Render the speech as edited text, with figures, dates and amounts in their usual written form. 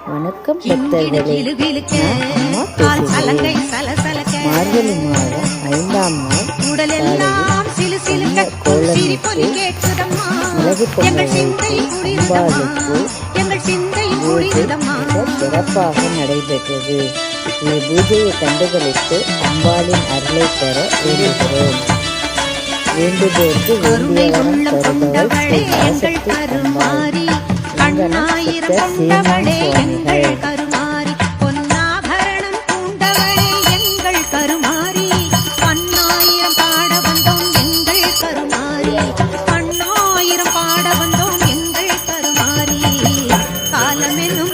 வணக்கம் பக்தர்களே, நான் அம்மா பேசுகிறேன். மார்கழி மாதம் 5ஆம் நாள் காலையில் கோலமிட்டு மிளகு பொங்கல் வைத்து அம்பாளுக்கு பூஜை மிக சிறப்பாக நடைபெற்றது. பூஜையை கண்டுகளித்து அம்பாளின் அருளை பெற வேண்டுகிறோம். வேண்டுதோருக்கு வேண்டிய வரம் தருபவள் ஸ்ரீ அம்பாள். காலமென்னும்